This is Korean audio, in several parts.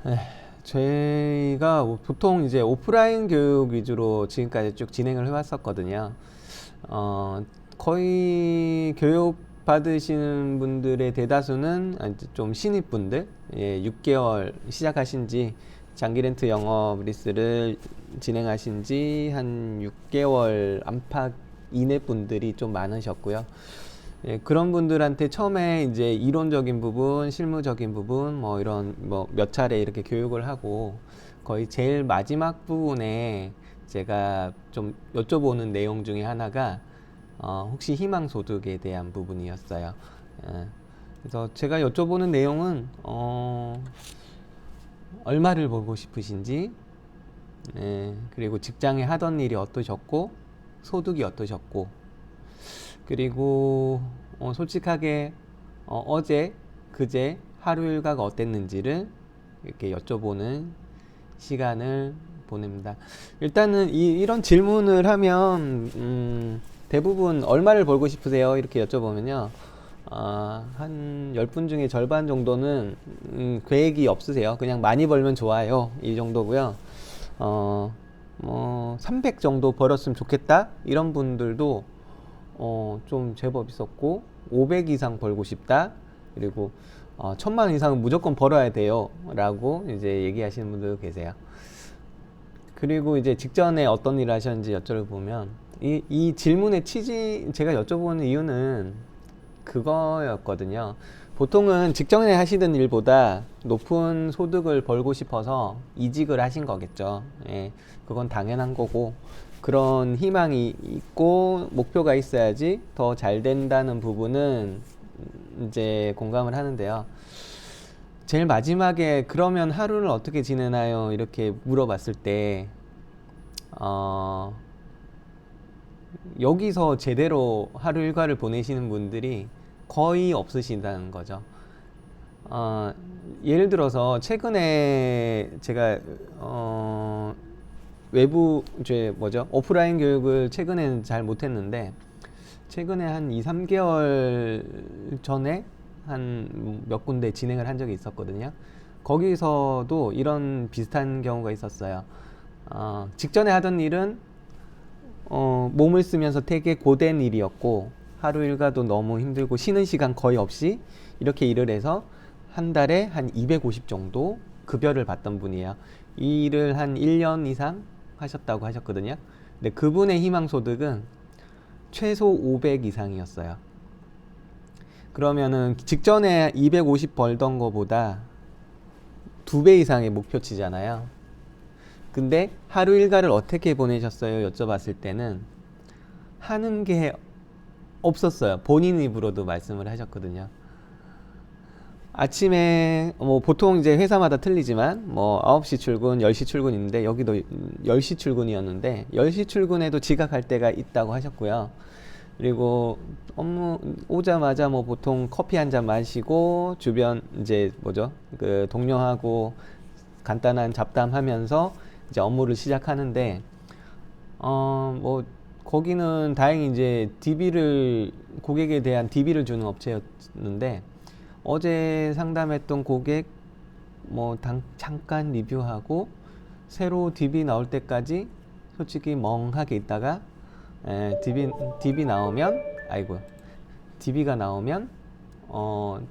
에, 저희가 보통 이제 오프라인 교육 위주로 지금까지 쭉 진행을 해왔었거든요. 어, 거의 교육 받으시는 분들의 대다수는 좀 신입분들, 예, 6개월 시작하신 지 장기 렌트 영업 리스를 진행하신 지 한 6개월 안팎 이내 분들이 좀 많으셨고요. 예, 그런 분들한테 처음에 이제 이론적인 부분, 실무적인 부분, 뭐 이런 뭐 몇 차례 이렇게 교육을 하고 거의 제일 마지막 부분에 제가 좀 여쭤보는 내용 중에 하나가 혹시 희망소득에 대한 부분이었어요. 예, 그래서 제가 여쭤보는 내용은 얼마를 벌고 싶으신지, 예, 그리고 직장에 하던 일이 어떠셨고, 소득이 어떠셨고, 그리고 솔직하게 어제 그제 하루 일과가 어땠는지를 이렇게 여쭤보는 시간을 보냅니다. 일단은 이런 질문을 하면 대부분 얼마를 벌고 싶으세요? 이렇게 여쭤보면요. 한 10분 중에 절반 정도는 계획이 없으세요. 그냥 많이 벌면 좋아요. 이 정도고요. 뭐 300 정도 벌었으면 좋겠다. 이런 분들도 좀 제법 있었고 500 이상 벌고 싶다. 그리고 1000만 원 이상은 무조건 벌어야 돼요. 라고 이제 얘기하시는 분들도 계세요. 그리고 이제 직전에 어떤 일을 하셨는지 여쭤보면 이 질문의 취지 제가 여쭤보는 이유는 그거였거든요. 보통은 직전에 하시던 일보다 높은 소득을 벌고 싶어서 이직을 하신 거겠죠. 예, 그건 당연한 거고 그런 희망이 있고 목표가 있어야지 더 잘 된다는 부분은 이제 공감을 하는데요. 제일 마지막에 그러면 하루를 어떻게 지내나요? 이렇게 물어봤을 때 어, 여기서 제대로 하루 일과를 보내시는 분들이 거의 없으시다는 거죠. 어, 예를 들어서 최근에 제가 외부 이제 뭐죠? 오프라인 교육을 최근에는 잘 못했는데 최근에 한 2, 3개월 전에 한 몇 군데 진행을 한 적이 있었거든요. 거기서도 이런 비슷한 경우가 있었어요. 직전에 하던 일은 몸을 쓰면서 되게 고된 일이었고 하루 일과도 너무 힘들고 쉬는 시간 거의 없이 이렇게 일을 해서 한 달에 한 250 정도 급여를 받던 분이에요. 이 일을 한 1년 이상 하셨다고 하셨거든요. 근데 그분의 희망소득은 최소 500 이상이었어요. 그러면은 직전에 250 벌던 거보다 2배 이상의 목표치잖아요. 근데 하루 일과를 어떻게 보내셨어요? 여쭤봤을 때는 하는 게 없었어요. 본인 입으로도 말씀을 하셨거든요. 아침에 뭐 보통 이제 회사마다 틀리지만 뭐 9시 출근, 10시 출근인데 여기도 10시 출근이었는데 10시 출근에도 지각할 때가 있다고 하셨고요. 그리고 업무 오자마자 뭐 보통 커피 한 잔 마시고 주변 이제 뭐죠? 그 동료하고 간단한 잡담하면서 이제 업무를 시작하는데 뭐 거기는 다행히 이제 DB를 고객에 대한 DB를 주는 업체였는데 어제 상담했던 고객 뭐 잠깐 리뷰하고 새로 DB 나올 때까지 솔직히 멍하게 있다가 DB 나오면 아이고 DB가 나오면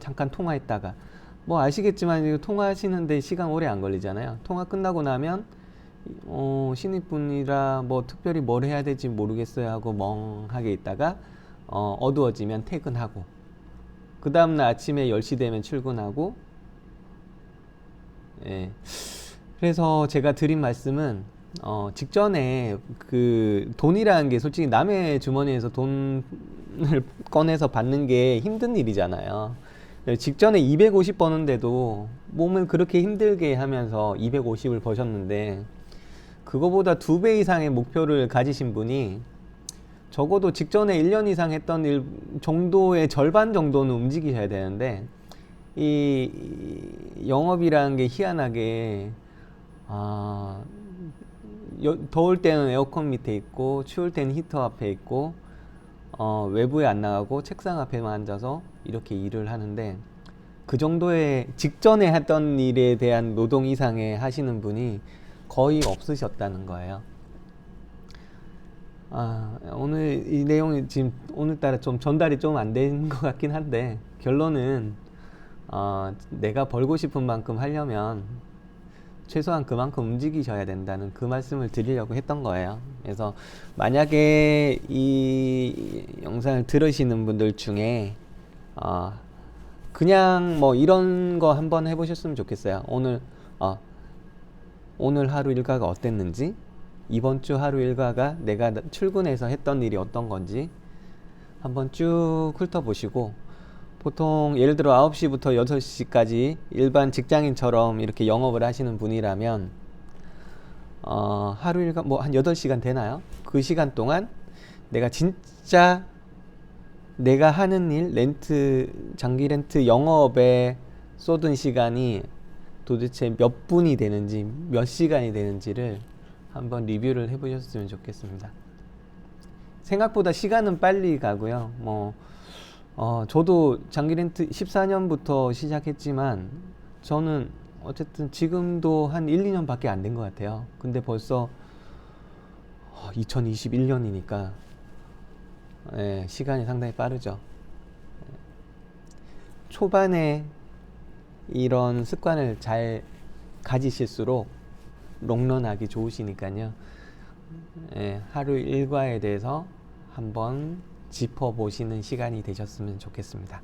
잠깐 통화했다가 뭐 아시겠지만 이거 통화하시는데 시간 오래 안 걸리잖아요. 통화 끝나고 나면 신입분이라 뭐 특별히 뭘 해야 될지 모르겠어요 하고 멍하게 있다가 어두워지면 퇴근하고 그 다음날 아침에 10시 되면 출근하고 예. 그래서 제가 드린 말씀은 직전에 그 돈이라는 게 솔직히 남의 주머니에서 돈을 꺼내서 받는 게 힘든 일이잖아요. 직전에 250 버는데도 몸을 그렇게 힘들게 하면서 250을 버셨는데 그거보다 2배 이상의 목표를 가지신 분이 적어도 직전에 1년 이상 했던 일 정도의 절반 정도는 움직이셔야 되는데 이 영업이라는 게 희한하게 아, 더울 때는 에어컨 밑에 있고 추울 때는 히터 앞에 있고 외부에 안 나가고 책상 앞에만 앉아서 이렇게 일을 하는데 그 정도의 직전에 했던 일에 대한 노동 이상의 하시는 분이 거의 없으셨다는 거예요. 오늘 이 내용이 지금 오늘따라 좀 전달이 좀 안 된 것 같긴 한데, 결론은 내가 벌고 싶은 만큼 하려면 최소한 그만큼 움직이셔야 된다는 그 말씀을 드리려고 했던 거예요. 그래서 만약에 이 영상을 들으시는 분들 중에 그냥 뭐 이런 거 한번 해보셨으면 좋겠어요. 오늘 하루 일과가 어땠는지, 이번 주 하루 일과가 내가 출근해서 했던 일이 어떤 건지 한번 쭉 훑어보시고, 보통 예를 들어 9시부터 6시까지 일반 직장인처럼 이렇게 영업을 하시는 분이라면 하루 일과 뭐 한 8시간 되나요? 그 시간 동안 내가 진짜 내가 하는 일, 장기 렌트 영업에 쏟은 시간이 도대체 몇 분이 되는지, 몇 시간이 되는지를 한번 리뷰를 해보셨으면 좋겠습니다. 생각보다 시간은 빨리 가고요. 저도 장기 렌트 14년부터 시작했지만, 저는 어쨌든 지금도 한 1, 2년 밖에 안 된 것 같아요. 근데 벌써 2021년이니까 시간이 상당히 빠르죠. 초반에 이런 습관을 잘 가지실수록 롱런하기 좋으시니까요. 하루 일과에 대해서 한번 짚어보시는 시간이 되셨으면 좋겠습니다.